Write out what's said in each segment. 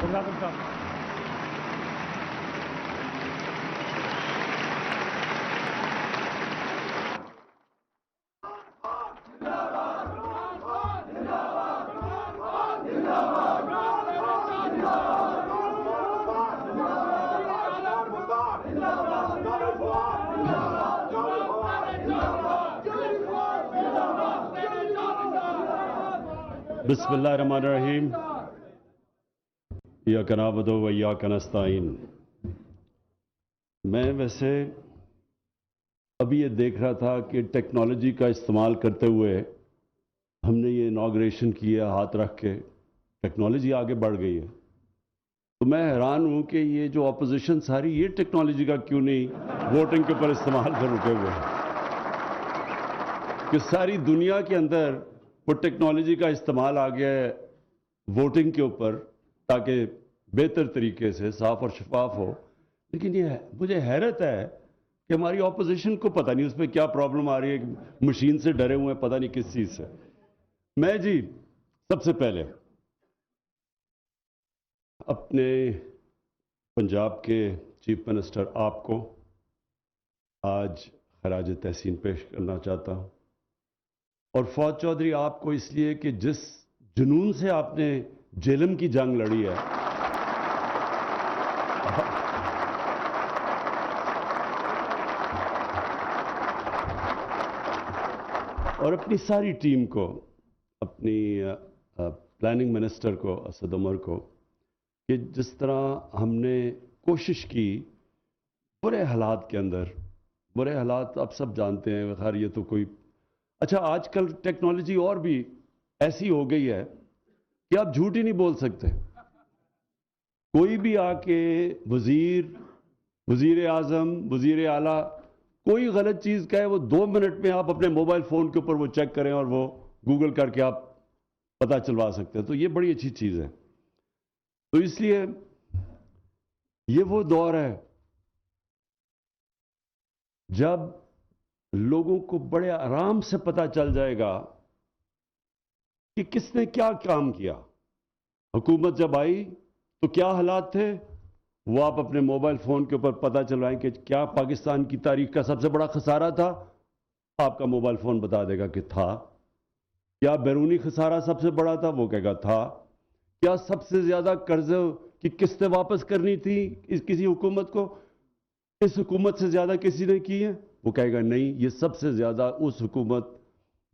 بسم اللہ الرحمن الرحیم ایاک نعبد و ایاک نستعین۔ میں ویسے ابھی یہ دیکھ رہا تھا کہ ٹیکنالوجی کا استعمال کرتے ہوئے ہم نے یہ انوگریشن کیا ہاتھ رکھ کے، ٹیکنالوجی آگے بڑھ گئی ہے، تو میں حیران ہوں کہ یہ جو اپوزیشن ساری یہ ٹیکنالوجی کا کیوں نہیں ووٹنگ کے اوپر استعمال کر رکے ہوئے ہیں کہ ساری دنیا کے اندر وہ ٹیکنالوجی کا استعمال آ گیا ہے ووٹنگ کے اوپر تاکہ بہتر طریقے سے صاف اور شفاف ہو۔ لیکن یہ مجھے حیرت ہے کہ ہماری اپوزیشن کو پتہ نہیں اس پہ کیا پرابلم آ رہی ہے، مشین سے ڈرے ہوئے ہیں، پتہ نہیں کس چیز سے۔ میں جی سب سے پہلے اپنے پنجاب کے چیف منسٹر آپ کو آج خراج تحسین پیش کرنا چاہتا ہوں، اور فواد چودھری آپ کو اس لیے کہ جس جنون سے آپ نے جیلم کی جنگ لڑی ہے، اور اپنی ساری ٹیم کو، اپنی پلاننگ منسٹر کو اسد عمر کو، کہ جس طرح ہم نے کوشش کی برے حالات کے اندر، برے حالات آپ سب جانتے ہیں، خیر یہ تو کوئی اچھا آج کل ٹیکنالوجی اور بھی ایسی ہو گئی ہے کہ آپ جھوٹ ہی نہیں بول سکتے۔ کوئی بھی آ کے وزیر اعظم، وزیر اعلیٰ کوئی غلط چیز کہے، وہ 2 منٹ میں آپ اپنے موبائل فون کے اوپر وہ چیک کریں اور وہ گوگل کر کے آپ پتہ چلوا سکتے ہیں، تو یہ بڑی اچھی چیز ہے۔ تو اس لیے یہ وہ دور ہے جب لوگوں کو بڑے آرام سے پتہ چل جائے گا کہ کس نے کیا کام کیا۔ حکومت جب آئی تو کیا حالات تھے، وہ آپ اپنے موبائل فون کے اوپر پتہ چلوائیں کہ کیا پاکستان کی تاریخ کا سب سے بڑا خسارہ تھا، آپ کا موبائل فون بتا دے گا کہ تھا۔ کیا بیرونی خسارہ سب سے بڑا تھا، وہ کہے گا تھا۔ کیا سب سے زیادہ قرض کی قسطیں واپس کرنی تھی کسی حکومت کو، اس حکومت سے زیادہ کسی نے کی ہے، وہ کہے گا نہیں، یہ سب سے زیادہ اس حکومت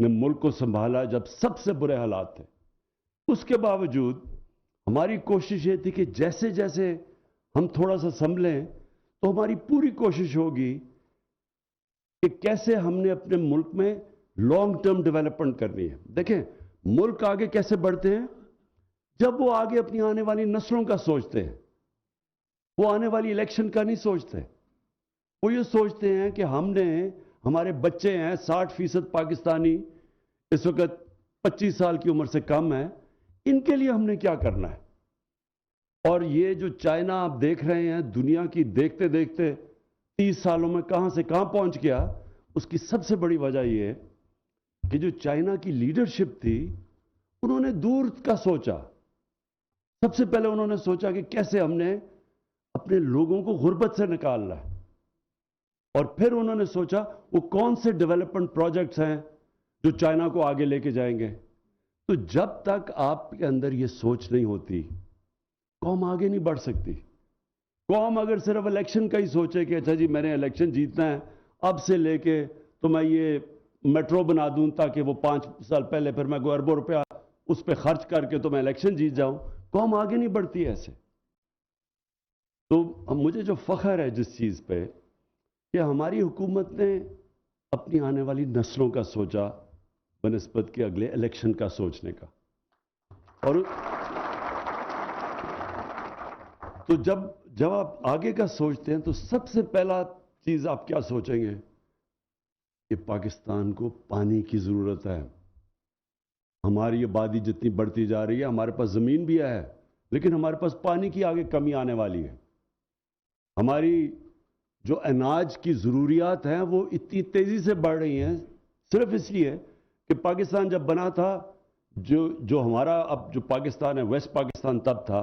نے ملک کو سنبھالا جب سب سے برے حالات تھے۔ اس کے باوجود ہماری کوشش یہ تھی کہ جیسے جیسے ہم تھوڑا سا سنبھلیں تو ہماری پوری کوشش ہوگی کہ کیسے ہم نے اپنے ملک میں لانگ ٹرم ڈیولپمنٹ کرنی ہے۔ دیکھیں ملک آگے کیسے بڑھتے ہیں، جب وہ آگے اپنی آنے والی نسلوں کا سوچتے ہیں، وہ آنے والی الیکشن کا نہیں سوچتے، وہ یہ سوچتے ہیں کہ ہمارے بچے ہیں 60% پاکستانی اس وقت 25 سال کی عمر سے کم ہے، ان کے لیے ہم نے کیا کرنا ہے۔ اور یہ جو چائنا آپ دیکھ رہے ہیں، دنیا کی دیکھتے دیکھتے 30 سالوں میں کہاں سے کہاں پہنچ گیا، اس کی سب سے بڑی وجہ یہ ہے کہ جو چائنا کی لیڈرشپ تھی انہوں نے دور کا سوچا۔ سب سے پہلے انہوں نے سوچا کہ کیسے ہم نے اپنے لوگوں کو غربت سے نکالنا ہے، اور پھر انہوں نے سوچا وہ کون سے ڈیولپمنٹ پروجیکٹس ہیں جو چائنا کو آگے لے کے جائیں گے۔ تو جب تک آپ کے اندر یہ سوچ نہیں ہوتی، قوم آگے نہیں بڑھ سکتی۔ قوم اگر صرف الیکشن کا ہی سوچے کہ اچھا جی میں نے الیکشن جیتنا ہے، اب سے لے کے تو میں یہ میٹرو بنا دوں تاکہ وہ 5 سال پہلے پھر میں اربوں روپیہ اس پہ خرچ کر کے تو میں الیکشن جیت جاؤں، قوم آگے نہیں بڑھتی ایسے۔ تو مجھے جو فخر ہے جس چیز پہ کہ ہماری حکومت نے اپنی آنے والی نسلوں کا سوچا بنسبت کے اگلے الیکشن کا سوچنے کا۔ اور تو جب آپ آگے کا سوچتے ہیں تو سب سے پہلا چیز آپ کیا سوچیں گے کہ پاکستان کو پانی کی ضرورت ہے۔ ہماری آبادی جتنی بڑھتی جا رہی ہے، ہمارے پاس زمین بھی ہے لیکن ہمارے پاس پانی کی آگے کمی آنے والی ہے۔ ہماری جو اناج کی ضروریات ہیں وہ اتنی تیزی سے بڑھ رہی ہیں صرف اس لیے کہ پاکستان جب بنا تھا، جو ہمارا اب جو پاکستان ہے، ویسٹ پاکستان تب تھا،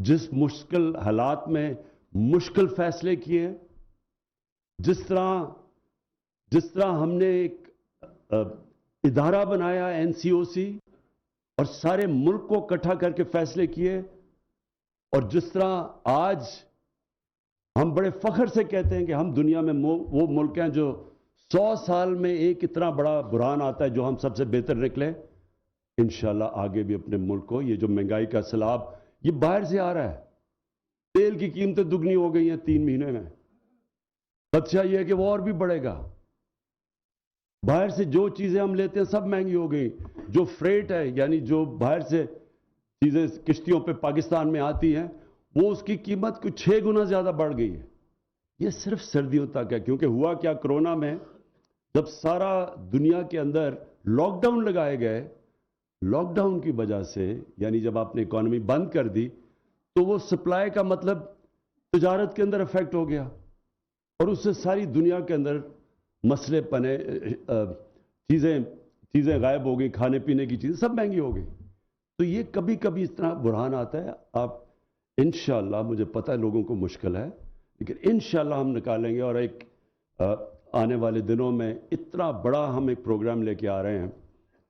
جس مشکل حالات میں مشکل فیصلے کیے، جس طرح ہم نے ایک ادارہ بنایا این سی او سی اور سارے ملک کو اکٹھا کر کے فیصلے کیے، اور جس طرح آج ہم بڑے فخر سے کہتے ہیں کہ ہم دنیا میں وہ ملک ہیں جو 100 سال میں ایک اتنا بڑا بحران آتا ہے جو ہم سب سے بہتر نکلے۔ انشاءاللہ آگے بھی اپنے ملک کو یہ جو مہنگائی کا سیلاب یہ باہر سے آ رہا ہے، تیل کی قیمتیں دگنی ہو گئی ہیں 3 مہینے میں، خدشہ یہ ہے کہ وہ اور بھی بڑھے گا۔ باہر سے جو چیزیں ہم لیتے ہیں سب مہنگی ہو گئی، جو فریٹ ہے یعنی جو باہر سے چیزیں کشتیوں پہ پاکستان میں آتی ہیں وہ اس کی قیمت کچھ 6 گنا زیادہ بڑھ گئی ہے۔ یہ صرف سردیوں تک ہے، کیونکہ ہوا کیا، کرونا میں جب سارا دنیا کے اندر لاک ڈاؤن لگائے گئے، لاک ڈاؤن کی وجہ سے یعنی جب آپ نے اکانومی بند کر دی تو وہ سپلائی کا مطلب تجارت کے اندر افیکٹ ہو گیا، اور اس سے ساری دنیا کے اندر مسئلے پنے، چیزیں غائب ہو گئی، کھانے پینے کی چیزیں سب مہنگی ہو گئی۔ تو یہ کبھی کبھی اس طرح بحران آتا ہے۔ آپ انشاءاللہ، مجھے پتہ ہے لوگوں کو مشکل ہے، لیکن انشاءاللہ ہم نکالیں گے، اور ایک آنے والے دنوں میں اتنا بڑا ہم ایک پروگرام لے کے آ رہے ہیں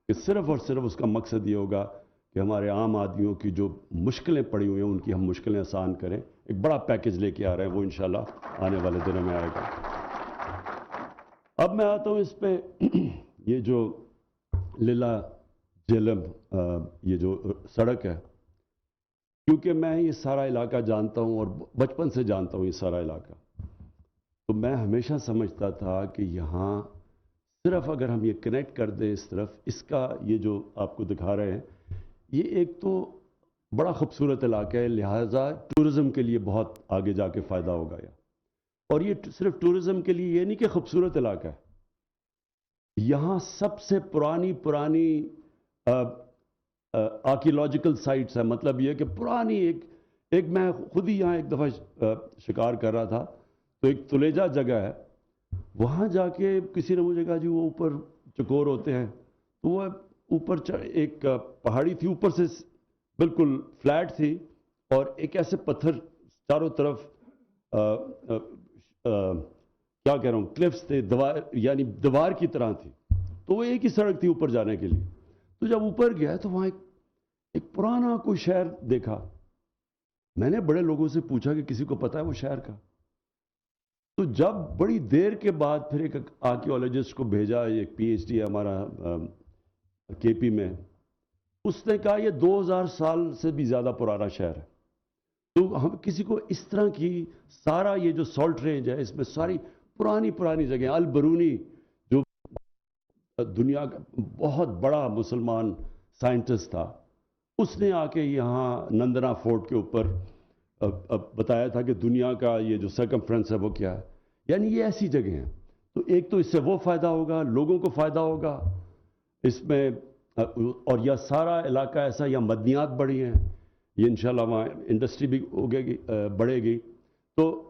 کہ صرف اور صرف اس کا مقصد یہ ہوگا کہ ہمارے عام آدمیوں کی جو مشکلیں پڑی ہوئی ہیں ان کی ہم مشکلیں آسان کریں۔ ایک بڑا پیکج لے کے آ رہے ہیں، وہ انشاءاللہ آنے والے دنوں میں آئے گا۔ اب میں آتا ہوں اس پہ، یہ جو لیلا جہلم یہ جو سڑک ہے، کیونکہ میں یہ سارا علاقہ جانتا ہوں اور بچپن سے جانتا ہوں یہ سارا علاقہ، تو میں ہمیشہ سمجھتا تھا کہ یہاں صرف اگر ہم یہ کنیکٹ کر دیں اس طرف، اس کا یہ جو آپ کو دکھا رہے ہیں یہ ایک تو بڑا خوبصورت علاقہ ہے، لہٰذا ٹورزم کے لیے بہت آگے جا کے فائدہ ہوگا یہ۔ اور یہ صرف ٹورزم کے لیے یہ نہیں کہ خوبصورت علاقہ ہے، یہاں سب سے پرانی آرکیولوجیکل سائٹس ہیں، مطلب یہ کہ پرانی ایک میں خود ہی یہاں ایک دفعہ شکار کر رہا تھا تو ایک تلیجہ جگہ ہے، وہاں جا کے کسی نے مجھے کہا جی وہ اوپر چکور ہوتے ہیں، تو وہ اوپر ایک پہاڑی تھی، اوپر سے بالکل فلیٹ تھی، اور ایک ایسے پتھر چاروں طرف کیا کہہ رہا ہوں، کلفس تھے، یعنی دیوار کی طرح تھی، تو وہ ایک ہی سڑک تھی اوپر جانے کے لیے۔ تو جب اوپر گیا تو وہاں ایک پرانا کوئی شہر دیکھا، میں نے بڑے لوگوں سے پوچھا کہ کسی کو پتا ہے وہ شہر کا؟ تو جب بڑی دیر کے بعد پھر ایک آرکیولوجسٹ کو بھیجا، ایک پی ایچ ڈی ہے ہمارا کے پی میں، اس نے کہا یہ 2000 سال سے بھی زیادہ پرانا شہر ہے۔ تو ہم کسی کو اس طرح کی سارا یہ جو سالٹ رینج ہے اس میں ساری پرانی جگہیں، البرونی جو دنیا کا بہت بڑا مسلمان سائنٹسٹ تھا، اس نے آ کے یہاں نندنا فورٹ کے اوپر بتایا تھا کہ دنیا کا یہ جو سرکمفرنس ہے وہ کیا ہے۔ یعنی یہ ایسی جگہ ہیں، تو ایک تو اس سے وہ فائدہ ہوگا، لوگوں کو فائدہ ہوگا اس میں، اور یہ سارا علاقہ ایسا، یا مدنیات بڑی ہیں، یہ انشاءاللہ وہاں انڈسٹری بھی بڑھے گی، تو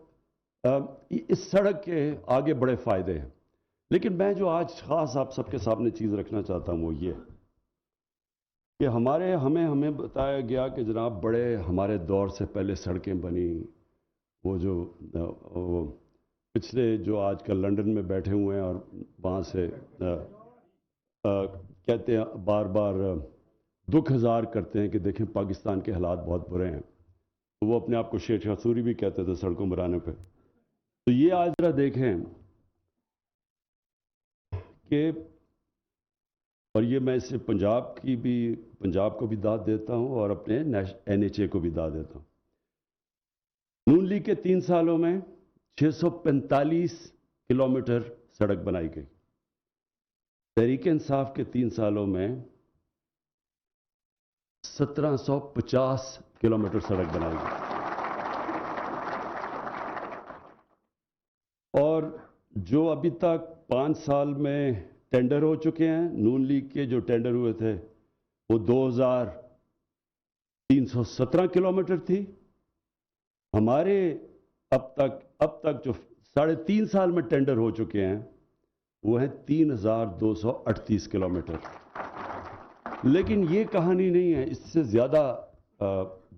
اس سڑک کے آگے بڑے فائدے ہیں۔ لیکن میں جو آج خاص آپ سب کے سامنے چیز رکھنا چاہتا ہوں وہ یہ کہ ہمیں بتایا گیا کہ جناب بڑے ہمارے دور سے پہلے سڑکیں بنی، وہ جو پچھلے جو آج کل لنڈن میں بیٹھے ہوئے ہیں اور وہاں سے کہتے ہیں بار بار دکھ ہزار کرتے ہیں کہ دیکھیں پاکستان کے حالات بہت برے ہیں، تو وہ اپنے آپ کو شیر شاہ سوری بھی کہتے تھے سڑکوں بنانے پہ۔ تو یہ آج ذرا دیکھیں کہ، اور یہ میں اس سے پنجاب کو بھی داد دیتا ہوں اور اپنے این ایچ اے کو بھی داد دیتا ہوں۔ نون لیگ کے 3 سالوں میں 645 کلومیٹر سڑک بنائی گئی، تحریک انصاف کے 3 سالوں میں 1750 کلومیٹر سڑک بنائی گئی، اور جو ابھی تک 5 سال میں ٹینڈر ہو چکے ہیں، نون لیگ کے جو ٹینڈر ہوئے تھے وہ 2317 کلومیٹر تھی۔ ہمارے اب تک جو 3.5 سال میں ٹینڈر ہو چکے ہیں وہ ہیں 3238 کلومیٹر۔ لیکن یہ کہانی نہیں ہے، اس سے زیادہ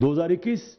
2021,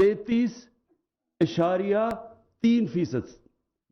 33.3%,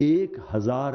1000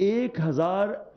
1000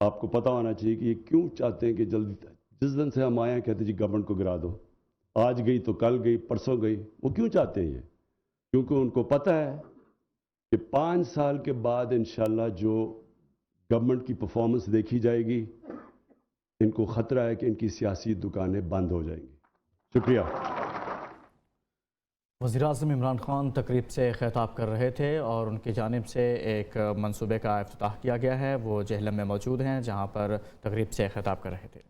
آپ کو پتہ ہونا چاہیے کہ یہ کیوں چاہتے ہیں کہ جلدی جس دن سے ہم آئے ہیں کہتے جی گورنمنٹ کو گرا دو، آج گئی تو کل گئی پرسوں گئی. وہ کیوں چاہتے ہیں یہ؟ کیونکہ ان کو پتہ ہے کہ 5 سال کے بعد انشاءاللہ جو گورنمنٹ کی پرفارمنس دیکھی جائے گی، ان کو خطرہ ہے کہ ان کی سیاسی دکانیں بند ہو جائیں گی. شکریہ. وزیراعظم عمران خان تقریب سے خطاب کر رہے تھے اور ان کی جانب سے ایک منصوبے کا افتتاح کیا گیا ہے. وہ جہلم میں موجود ہیں جہاں پر تقریب سے خطاب کر رہے تھے.